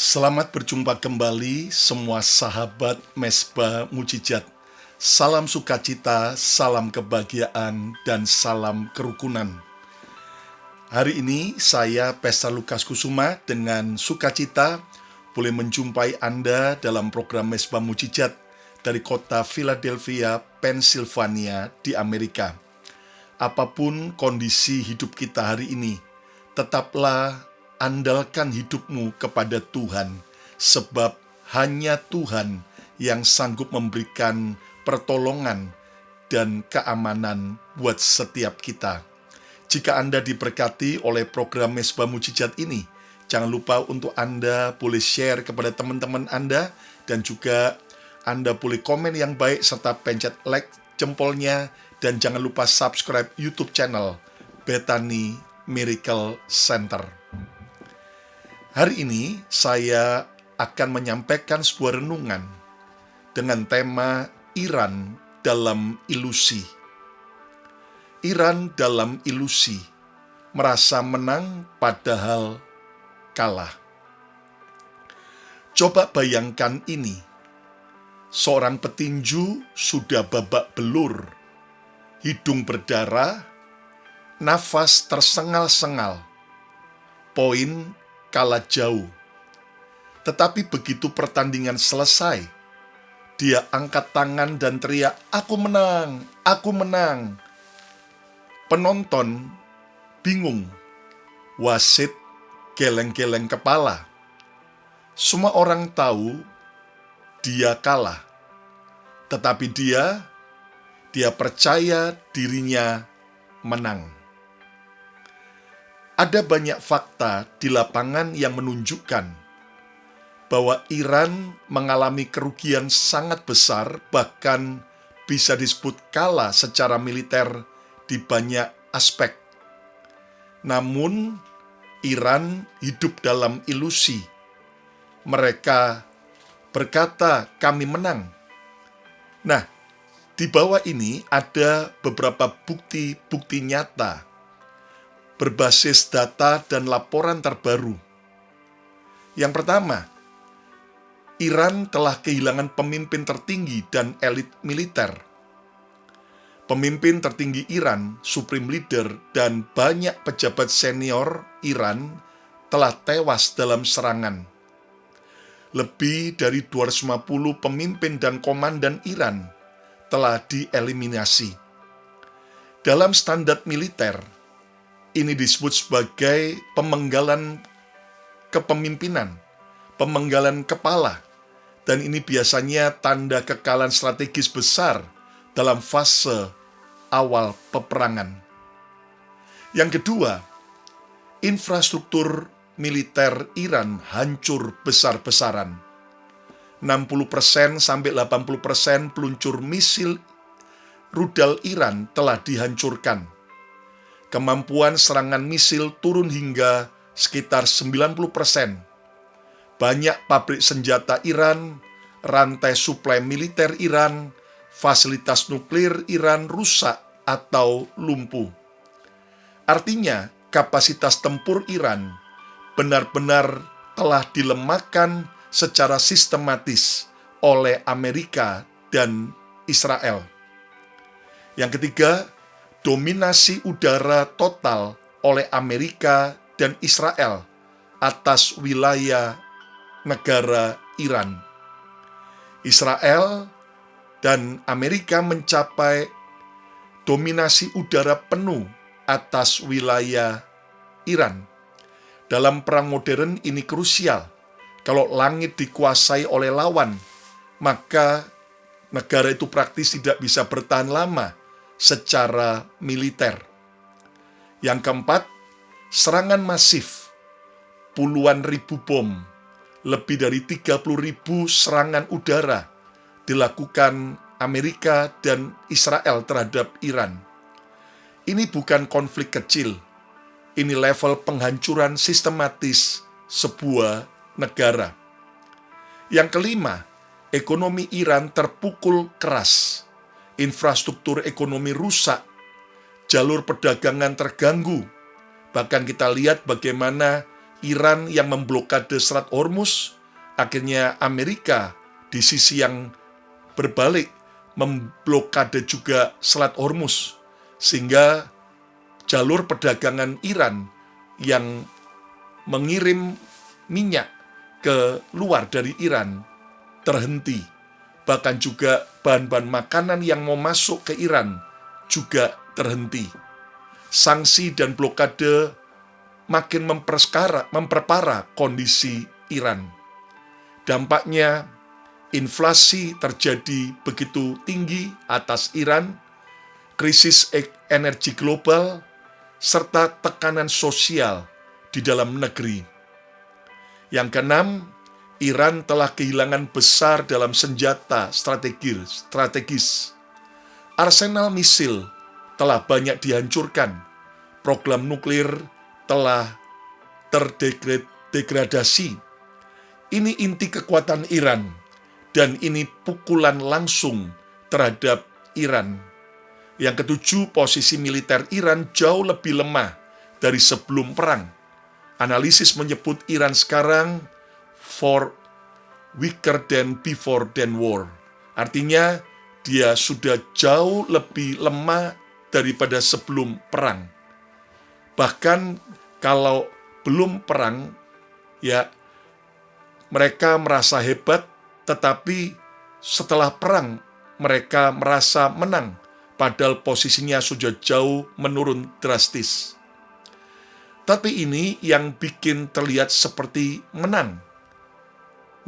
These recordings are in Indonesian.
Selamat berjumpa kembali semua sahabat Mesbah Mujizat. Salam sukacita, salam kebahagiaan, dan salam kerukunan. Hari ini saya, Pesta Lukas Kusuma, dengan sukacita boleh menjumpai Anda dalam program Mesbah Mujizat dari kota Philadelphia, Pennsylvania di Amerika. Apapun kondisi hidup kita hari ini, tetaplah andalkan hidupmu kepada Tuhan, sebab hanya Tuhan yang sanggup memberikan pertolongan dan keamanan buat setiap kita. Jika Anda diberkati oleh program Mesbah Mujizat ini, jangan lupa untuk Anda boleh share kepada teman-teman Anda, dan juga Anda boleh komen yang baik serta pencet like jempolnya, dan jangan lupa subscribe YouTube channel Bethany Miracle Center. Hari ini saya akan menyampaikan sebuah renungan dengan tema Iran dalam ilusi. Iran dalam ilusi, merasa menang padahal kalah. Coba bayangkan ini, seorang petinju sudah babak belur, hidung berdarah, nafas tersengal-sengal, poin kalah jauh. Tetapi begitu pertandingan selesai, dia angkat tangan dan teriak, "Aku menang, aku menang." Penonton bingung, wasit geleng-geleng kepala. Semua orang tahu dia kalah, tetapi dia percaya dirinya menang. Ada banyak fakta di lapangan yang menunjukkan bahwa Iran mengalami kerugian sangat besar, bahkan bisa disebut kalah secara militer di banyak aspek. Namun, Iran hidup dalam ilusi. Mereka berkata, "Kami menang." Nah, di bawah ini ada beberapa bukti nyata berbasis data dan laporan terbaru. Yang pertama, Iran telah kehilangan pemimpin tertinggi dan elit militer. Pemimpin tertinggi Iran, Supreme Leader, dan banyak pejabat senior Iran telah tewas dalam serangan. Lebih dari 250 pemimpin dan komandan Iran telah dieliminasi. Dalam standar militer, ini disebut sebagai pemenggalan kepemimpinan, pemenggalan kepala, dan ini biasanya tanda kekalahan strategis besar dalam fase awal peperangan. Yang kedua, infrastruktur militer Iran hancur besar-besaran. 60% sampai 80% peluncur misil rudal Iran telah dihancurkan. Kemampuan serangan misil turun hingga sekitar 90%. Banyak pabrik senjata Iran, rantai suplai militer Iran, fasilitas nuklir Iran rusak atau lumpuh. Artinya, kapasitas tempur Iran benar-benar telah dilemahkan secara sistematis oleh Amerika dan Israel. Yang ketiga, dominasi udara total oleh Amerika dan Israel atas wilayah negara Iran. Israel dan Amerika mencapai dominasi udara penuh atas wilayah Iran. Dalam perang modern ini krusial. Kalau langit dikuasai oleh lawan, maka negara itu praktis tidak bisa bertahan lama secara militer. Yang keempat, serangan masif. Puluhan ribu bom, lebih dari 30.000 serangan udara dilakukan Amerika dan Israel terhadap Iran. Ini bukan konflik kecil. Ini level penghancuran sistematis sebuah negara. Yang kelima, ekonomi Iran terpukul keras. Infrastruktur ekonomi rusak, jalur perdagangan terganggu. Bahkan kita lihat bagaimana Iran yang memblokade Selat Hormuz akhirnya Amerika di sisi yang berbalik memblokade juga Selat Hormuz, sehingga jalur perdagangan Iran yang mengirim minyak ke luar dari Iran terhenti. Bahkan juga bahan-bahan makanan yang mau masuk ke Iran juga terhenti. Sanksi dan blokade makin memperparah kondisi Iran. Dampaknya, inflasi terjadi begitu tinggi atas Iran, krisis energi global, serta tekanan sosial di dalam negeri. Yang keenam, Iran telah kehilangan besar dalam senjata strategis. Arsenal misil telah banyak dihancurkan. Program nuklir telah terdegradasi. Ini inti kekuatan Iran, dan ini pukulan langsung terhadap Iran. Yang ketujuh, posisi militer Iran jauh lebih lemah dari sebelum perang. Analisis menyebut Iran sekarang weaker than before than war. Artinya, dia sudah jauh lebih lemah daripada sebelum perang. Bahkan kalau belum perang, ya mereka merasa hebat, tetapi setelah perang mereka merasa menang, padahal posisinya sudah jauh menurun drastis. Tapi ini yang bikin terlihat seperti menang.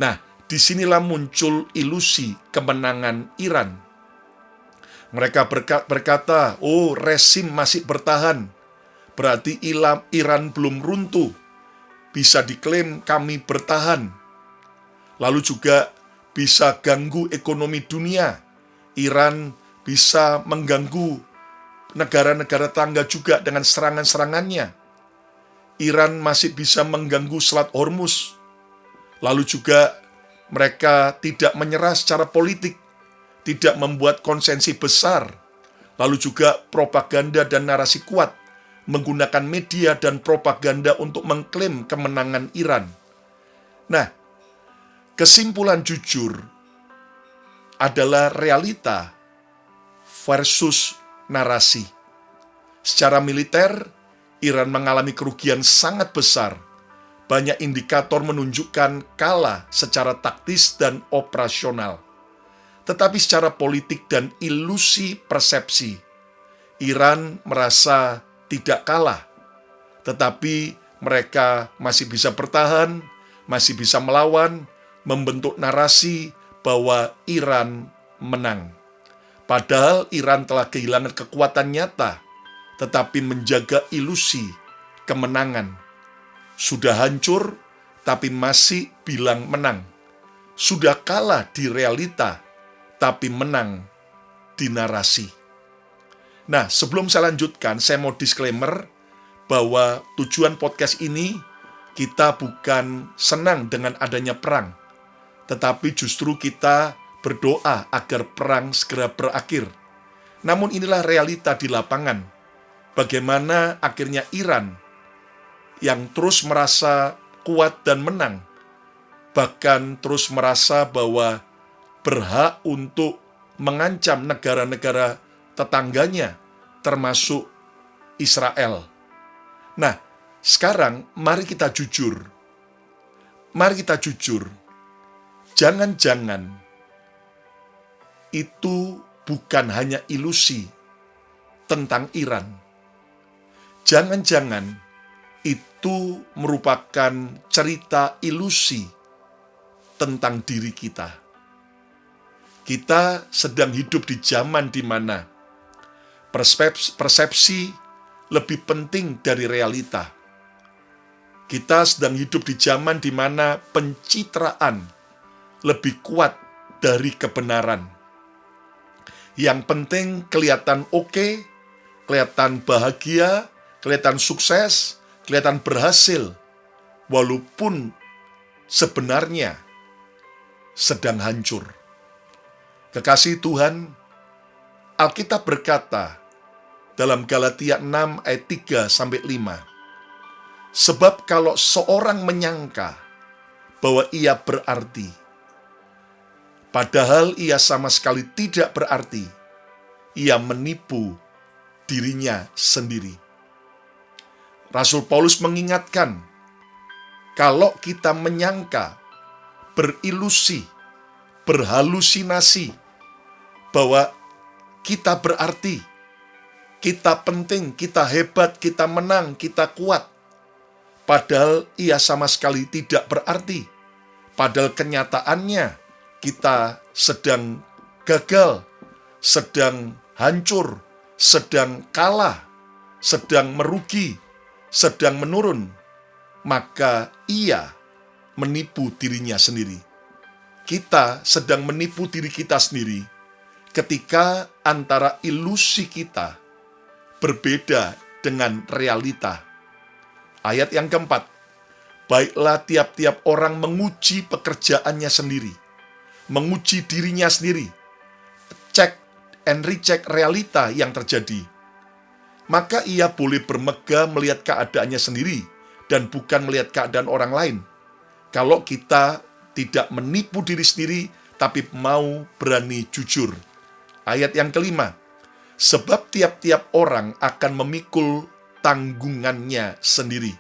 Nah, disinilah muncul ilusi kemenangan Iran. Mereka berkata, oh, resim masih bertahan, berarti Iran belum runtuh, bisa diklaim kami bertahan. Lalu juga bisa ganggu ekonomi dunia. Iran bisa mengganggu negara-negara tangga juga dengan serangan-serangannya. Iran masih bisa mengganggu Selat Hormuz. Lalu juga mereka tidak menyerah secara politik, tidak membuat konsensi besar. Lalu juga propaganda dan narasi kuat, menggunakan media dan propaganda untuk mengklaim kemenangan Iran. Nah, kesimpulan jujur adalah realita versus narasi. Secara militer, Iran mengalami kerugian sangat besar. Banyak indikator menunjukkan kalah secara taktis dan operasional. Tetapi secara politik dan ilusi persepsi, Iran merasa tidak kalah. Tetapi mereka masih bisa bertahan, masih bisa melawan, membentuk narasi bahwa Iran menang. Padahal Iran telah kehilangan kekuatan nyata, tetapi menjaga ilusi kemenangan. Sudah hancur, tapi masih bilang menang. Sudah kalah di realita, tapi menang di narasi. Nah, sebelum saya lanjutkan, saya mau disclaimer bahwa tujuan podcast ini, kita bukan senang dengan adanya perang, tetapi justru kita berdoa agar perang segera berakhir. Namun inilah realita di lapangan. Bagaimana akhirnya Iran yang terus merasa kuat dan menang, bahkan terus merasa bahwa berhak untuk mengancam negara-negara tetangganya, termasuk Israel. Nah, sekarang mari kita jujur. Mari kita jujur. Jangan-jangan itu bukan hanya ilusi tentang Iran. Jangan-jangan itu merupakan cerita ilusi tentang diri kita. Kita sedang hidup di zaman di mana persepsi lebih penting dari realita. Kita sedang hidup di zaman di mana pencitraan lebih kuat dari kebenaran. Yang penting kelihatan oke, kelihatan bahagia, kelihatan sukses, kelihatan berhasil, walaupun sebenarnya sedang hancur. Kekasih Tuhan, Alkitab berkata dalam Galatia 6 ayat 3-5, sebab kalau seorang menyangka bahwa ia berarti. Padahal ia sama sekali tidak berarti. Ia menipu dirinya sendiri. Rasul Paulus mengingatkan, kalau kita menyangka, berilusi, berhalusinasi, bahwa kita berarti, kita penting, kita hebat, kita menang, kita kuat. Padahal ia sama sekali tidak berarti. Padahal kenyataannya kita sedang gagal, sedang hancur, sedang kalah, sedang merugi, sedang menurun. Maka ia menipu dirinya sendiri. Kita sedang menipu diri kita sendiri ketika antara ilusi kita berbeda dengan realita. Ayat yang keempat, baiklah tiap-tiap orang menguji pekerjaannya sendiri, menguji dirinya sendiri, cek and recheck realita yang terjadi. Maka ia boleh bermegah melihat keadaannya sendiri dan bukan melihat keadaan orang lain. Kalau kita tidak menipu diri sendiri, tapi mau berani jujur. Ayat yang kelima, sebab tiap-tiap orang akan memikul tanggungannya sendiri.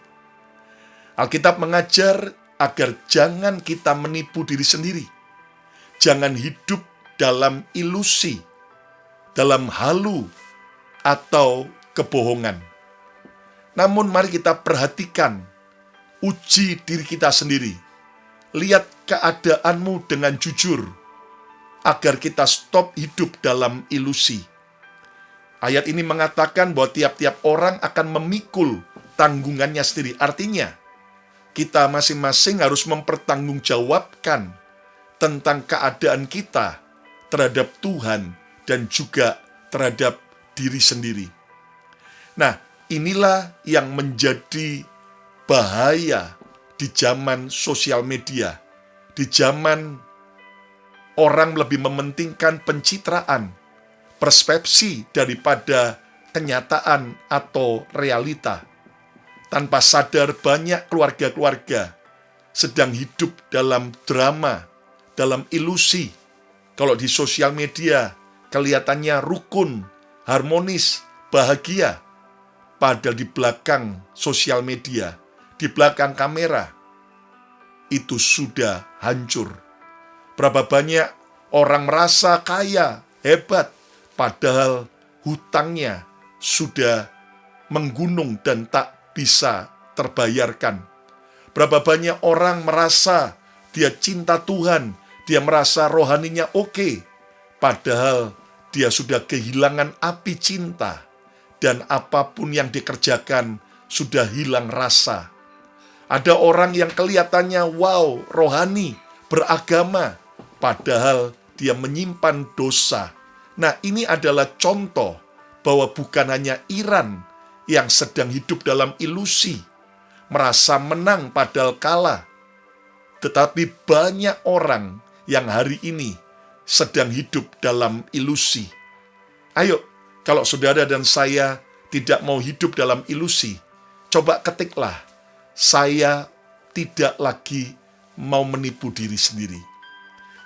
Alkitab mengajar agar jangan kita menipu diri sendiri. Jangan hidup dalam ilusi, dalam halu, atau kebohongan. Namun mari kita perhatikan, uji diri kita sendiri. Lihat keadaanmu dengan jujur, agar kita stop hidup dalam ilusi. Ayat ini mengatakan bahwa tiap-tiap orang akan memikul tanggungannya sendiri. Artinya, kita masing-masing harus mempertanggungjawabkan tentang keadaan kita terhadap Tuhan dan juga terhadap diri sendiri. Nah, inilah yang menjadi bahaya di zaman sosial media, di zaman orang lebih mementingkan pencitraan, persepsi daripada kenyataan atau realita. Tanpa sadar banyak keluarga-keluarga sedang hidup dalam drama, dalam ilusi. Kalau di sosial media kelihatannya rukun, harmonis, bahagia. Padahal di belakang sosial media, di belakang kamera, itu sudah hancur. Berapa banyak orang merasa kaya, hebat, padahal hutangnya sudah menggunung dan tak bisa terbayarkan. Berapa banyak orang merasa dia cinta Tuhan, dia merasa rohaninya oke, padahal dia sudah kehilangan api cinta, dan apapun yang dikerjakan sudah hilang rasa. Ada orang yang kelihatannya wow, rohani, beragama, padahal dia menyimpan dosa. Nah, ini adalah contoh bahwa bukan hanya Iran yang sedang hidup dalam ilusi, merasa menang padahal kalah, tetapi banyak orang yang hari ini sedang hidup dalam ilusi. Ayo, kalau saudara dan saya tidak mau hidup dalam ilusi, coba ketiklah, saya tidak lagi mau menipu diri sendiri.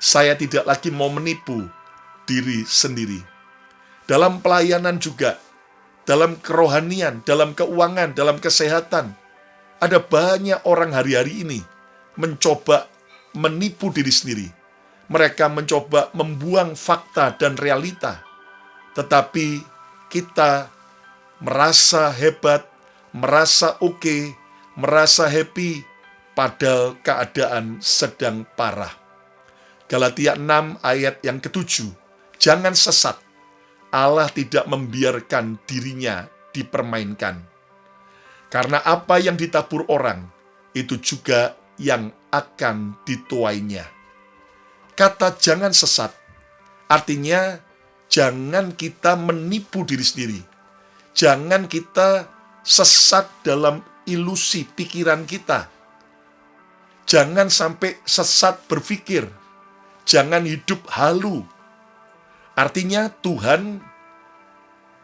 Saya tidak lagi mau menipu diri sendiri. Dalam pelayanan juga, dalam kerohanian, dalam keuangan, dalam kesehatan, ada banyak orang hari-hari ini mencoba menipu diri sendiri. Mereka mencoba membuang fakta dan realita. Tetapi kita merasa hebat, merasa oke, merasa happy, padahal keadaan sedang parah. Galatia 6 ayat yang ke-7, jangan sesat. Allah tidak membiarkan dirinya dipermainkan. Karena apa yang ditabur orang, itu juga yang akan dituainya. Kata jangan sesat, artinya jangan kita menipu diri sendiri. Jangan kita sesat dalam ilusi pikiran kita. Jangan sampai sesat berpikir. Jangan hidup halu. Artinya Tuhan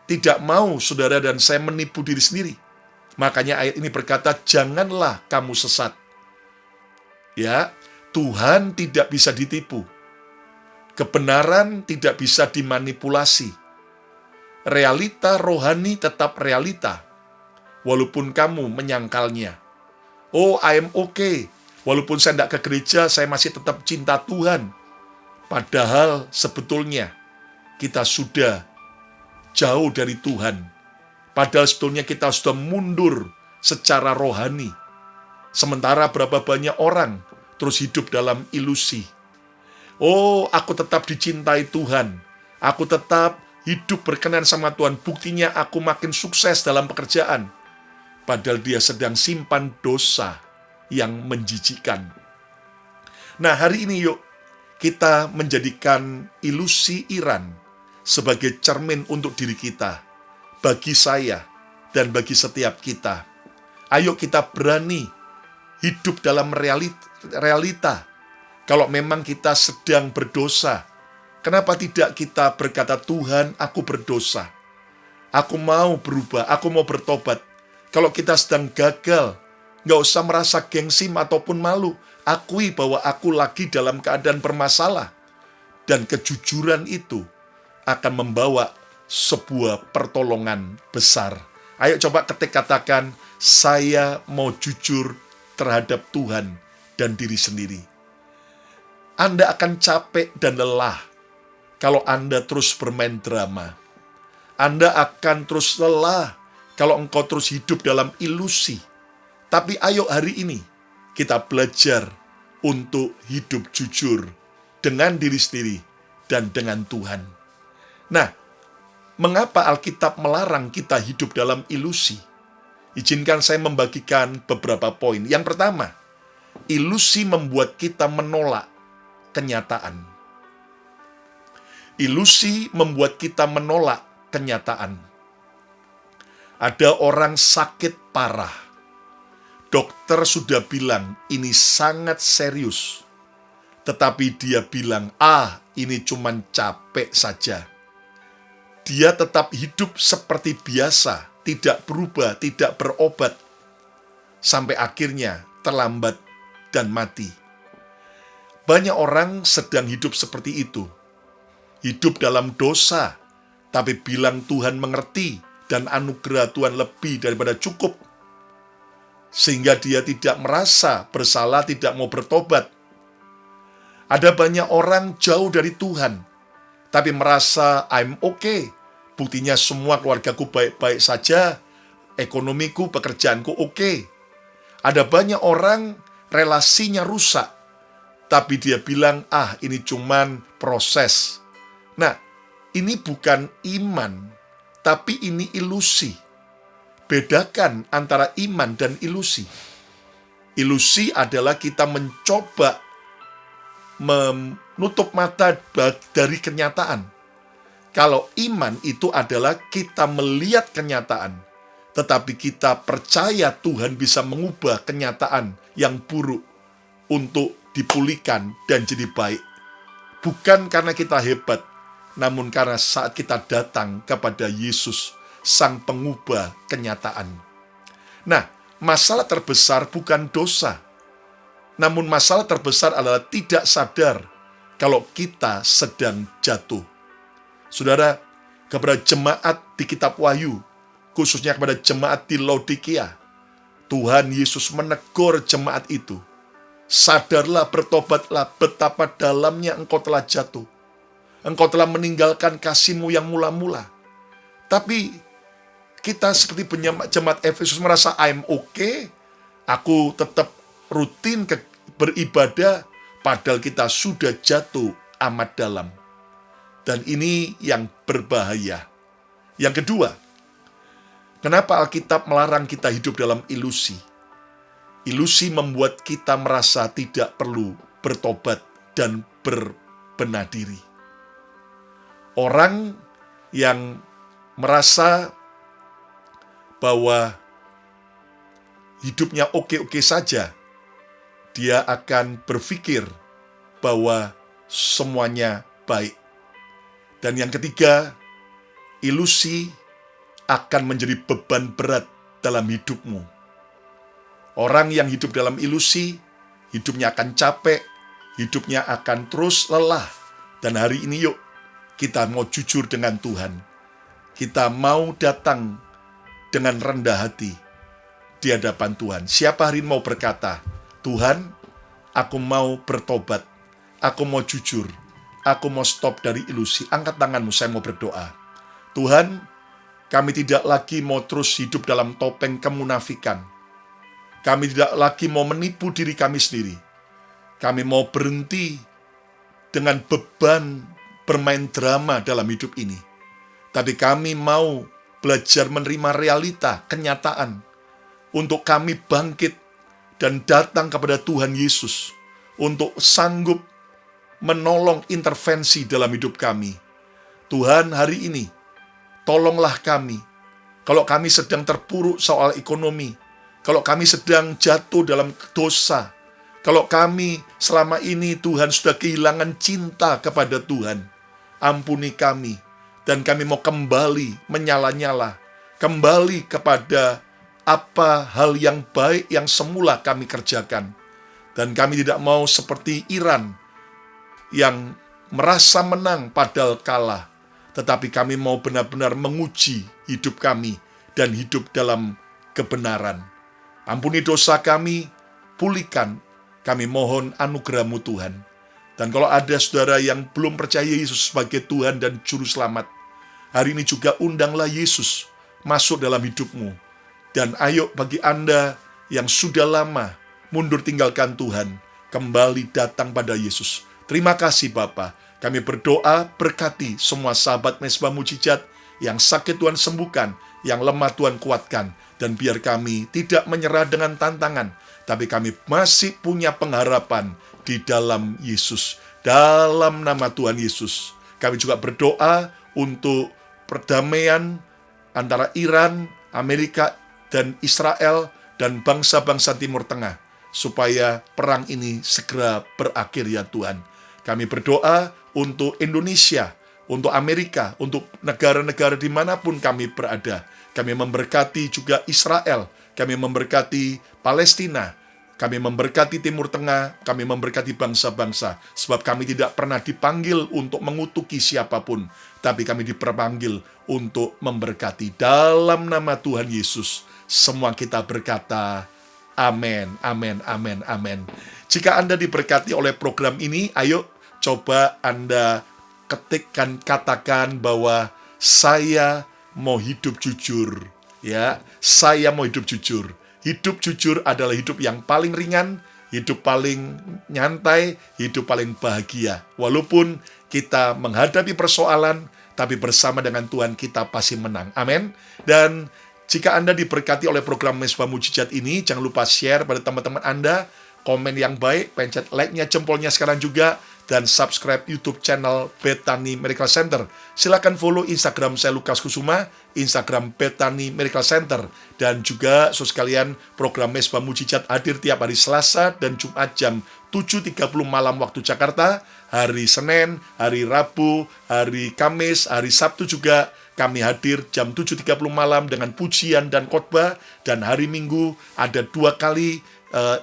tidak mau saudara dan saya menipu diri sendiri. Makanya ayat ini berkata, janganlah kamu sesat. Ya, Tuhan tidak bisa ditipu. Kebenaran tidak bisa dimanipulasi. Realita rohani tetap realita, walaupun kamu menyangkalnya. Oh, I am okay. Walaupun saya tidak ke gereja, saya masih tetap cinta Tuhan. Padahal sebetulnya kita sudah jauh dari Tuhan. Padahal sebetulnya kita sudah mundur secara rohani. Sementara berapa banyak orang terus hidup dalam ilusi. Oh, aku tetap dicintai Tuhan. Aku tetap hidup berkenan sama Tuhan. Buktinya aku makin sukses dalam pekerjaan. Padahal dia sedang simpan dosa yang menjijikkan. Nah, hari ini yuk kita menjadikan ilusi Iran sebagai cermin untuk diri kita, bagi saya, dan bagi setiap kita. Ayo kita berani hidup dalam realita. Kalau memang kita sedang berdosa, kenapa tidak kita berkata, Tuhan, aku berdosa. Aku mau berubah, aku mau bertobat. Kalau kita sedang gagal, nggak usah merasa gengsi ataupun malu. Akui bahwa aku lagi dalam keadaan bermasalah. Dan kejujuran itu akan membawa sebuah pertolongan besar. Ayo coba katakan, saya mau jujur terhadap Tuhan dan diri sendiri. Anda akan capek dan lelah kalau Anda terus bermain drama. Anda akan terus lelah kalau engkau terus hidup dalam ilusi. Tapi ayo hari ini kita belajar untuk hidup jujur dengan diri sendiri dan dengan Tuhan. Nah, mengapa Alkitab melarang kita hidup dalam ilusi? Izinkan saya membagikan beberapa poin. Yang pertama, ilusi membuat kita menolak kenyataan. Ilusi membuat kita menolak kenyataan. Ada orang sakit parah. Dokter sudah bilang ini sangat serius. Tetapi dia bilang, ini cuman capek saja. Dia tetap hidup seperti biasa, tidak berubah, tidak berobat. Sampai akhirnya terlambat dan mati. Banyak orang sedang hidup seperti itu. Hidup dalam dosa, tapi bilang Tuhan mengerti dan anugerah Tuhan lebih daripada cukup. Sehingga dia tidak merasa bersalah, tidak mau bertobat. Ada banyak orang jauh dari Tuhan, tapi merasa I'm okay. Buktinya semua keluargaku baik-baik saja, ekonomiku, pekerjaanku okay. Ada banyak orang relasinya rusak, tapi dia bilang, ini cuman proses. Nah, ini bukan iman, tapi ini ilusi. Bedakan antara iman dan ilusi. Ilusi adalah kita mencoba menutup mata dari kenyataan. Kalau iman itu adalah kita melihat kenyataan, tetapi kita percaya Tuhan bisa mengubah kenyataan yang buruk untuk dipulihkan dan jadi baik. Bukan karena kita hebat, namun karena saat kita datang kepada Yesus, Sang Pengubah kenyataan. Nah, masalah terbesar bukan dosa, namun masalah terbesar adalah tidak sadar kalau kita sedang jatuh. Saudara, kepada jemaat di kitab Wahyu, khususnya kepada jemaat di Laodikia, Tuhan Yesus menegur jemaat itu. Sadarlah, bertobatlah, betapa dalamnya engkau telah jatuh. Engkau telah meninggalkan kasih-Mu yang mula-mula. Tapi kita seperti jemaat Efesus merasa I'm okay, aku tetap rutin beribadah, padahal kita sudah jatuh amat dalam. Dan ini yang berbahaya. Yang kedua, kenapa Alkitab melarang kita hidup dalam ilusi? Ilusi membuat kita merasa tidak perlu bertobat dan berbenah diri. Orang yang merasa bahwa hidupnya oke-oke saja, dia akan berpikir bahwa semuanya baik. Dan yang ketiga, ilusi akan menjadi beban berat dalam hidupmu. Orang yang hidup dalam ilusi, hidupnya akan capek, hidupnya akan terus lelah. Dan hari ini yuk, kita mau jujur dengan Tuhan. Kita mau datang dengan rendah hati di hadapan Tuhan. Siapa hari ini mau berkata, Tuhan, aku mau bertobat, aku mau jujur, aku mau stop dari ilusi. Angkat tanganmu, saya mau berdoa. Tuhan, kami tidak lagi mau terus hidup dalam topeng kemunafikan. Kami tidak lagi mau menipu diri kami sendiri. Kami mau berhenti dengan beban bermain drama dalam hidup ini. Tapi kami mau belajar menerima realita, kenyataan, untuk kami bangkit dan datang kepada Tuhan Yesus untuk sanggup menolong intervensi dalam hidup kami. Tuhan, hari ini, tolonglah kami. Kalau kami sedang terpuruk soal ekonomi, kalau kami sedang jatuh dalam dosa, kalau kami selama ini Tuhan sudah kehilangan cinta kepada Tuhan, ampuni kami. Dan kami mau kembali menyala-nyala, kembali kepada apa hal yang baik yang semula kami kerjakan. Dan kami tidak mau seperti Iran yang merasa menang padahal kalah. Tetapi kami mau benar-benar menguji hidup kami dan hidup dalam kebenaran. Ampuni dosa kami, pulihkan. Kami mohon anugerah-Mu Tuhan. Dan kalau ada saudara yang belum percaya Yesus sebagai Tuhan dan Juru Selamat, hari ini juga undanglah Yesus masuk dalam hidupmu. Dan ayo bagi Anda yang sudah lama mundur tinggalkan Tuhan, kembali datang pada Yesus. Terima kasih Bapa. Kami berdoa berkati semua sahabat Mesbah Mujizat yang sakit Tuhan sembuhkan, yang lemah Tuhan kuatkan. Dan biar kami tidak menyerah dengan tantangan, tapi kami masih punya pengharapan di dalam Yesus. Dalam nama Tuhan Yesus, kami juga berdoa untuk perdamaian antara Iran, Amerika, dan Israel, dan bangsa-bangsa Timur Tengah, supaya perang ini segera berakhir ya Tuhan. Kami berdoa untuk Indonesia, untuk Amerika, untuk negara-negara dimanapun kami berada. Kami memberkati juga Israel, kami memberkati Palestina, kami memberkati Timur Tengah, kami memberkati bangsa-bangsa. Sebab kami tidak pernah dipanggil untuk mengutuki siapapun, tapi kami dipanggil untuk memberkati. Dalam nama Tuhan Yesus, semua kita berkata, amin, amin, amin, amin. Jika Anda diberkati oleh program ini, ayo coba Anda ketikkan, katakan bahwa saya mau hidup jujur. Ya, saya mau hidup jujur. Hidup jujur adalah hidup yang paling ringan, hidup paling nyantai, hidup paling bahagia. Walaupun kita menghadapi persoalan, tapi bersama dengan Tuhan kita pasti menang. Amin. Dan jika Anda diberkati oleh program Mesbah Mujizat ini, jangan lupa share pada teman-teman Anda, komen yang baik, pencet like-nya, jempolnya sekarang juga, dan subscribe YouTube channel Bethany Miracle Center. Silakan follow Instagram saya Lukas Kusuma, Instagram Bethany Miracle Center, dan juga saudara sekalian, program Mesbah Mujizat hadir tiap hari Selasa dan Jumat jam 7.30 malam waktu Jakarta, hari Senin, hari Rabu, hari Kamis, hari Sabtu juga kami hadir jam 7.30 malam dengan pujian dan khotbah, dan hari Minggu ada 2 kali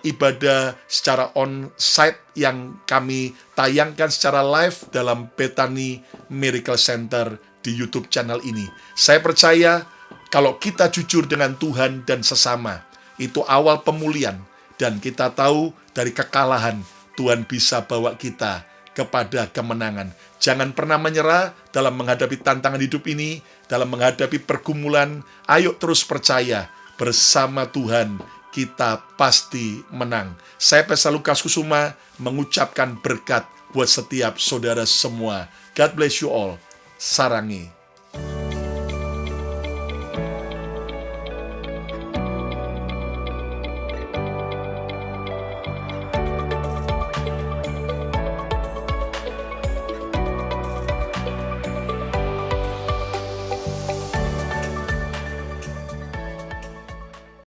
ibadah secara on-site yang kami tayangkan secara live dalam Bethany Miracle Center di YouTube channel ini. Saya percaya kalau kita jujur dengan Tuhan dan sesama, itu awal pemulihan, dan kita tahu dari kekalahan Tuhan bisa bawa kita kepada kemenangan. Jangan pernah menyerah dalam menghadapi tantangan hidup ini, dalam menghadapi pergumulan. Ayo terus percaya, bersama Tuhan kita pasti menang. Saya Pesta Lukas Kusuma mengucapkan berkat buat setiap saudara semua. God bless you all. Sarangi.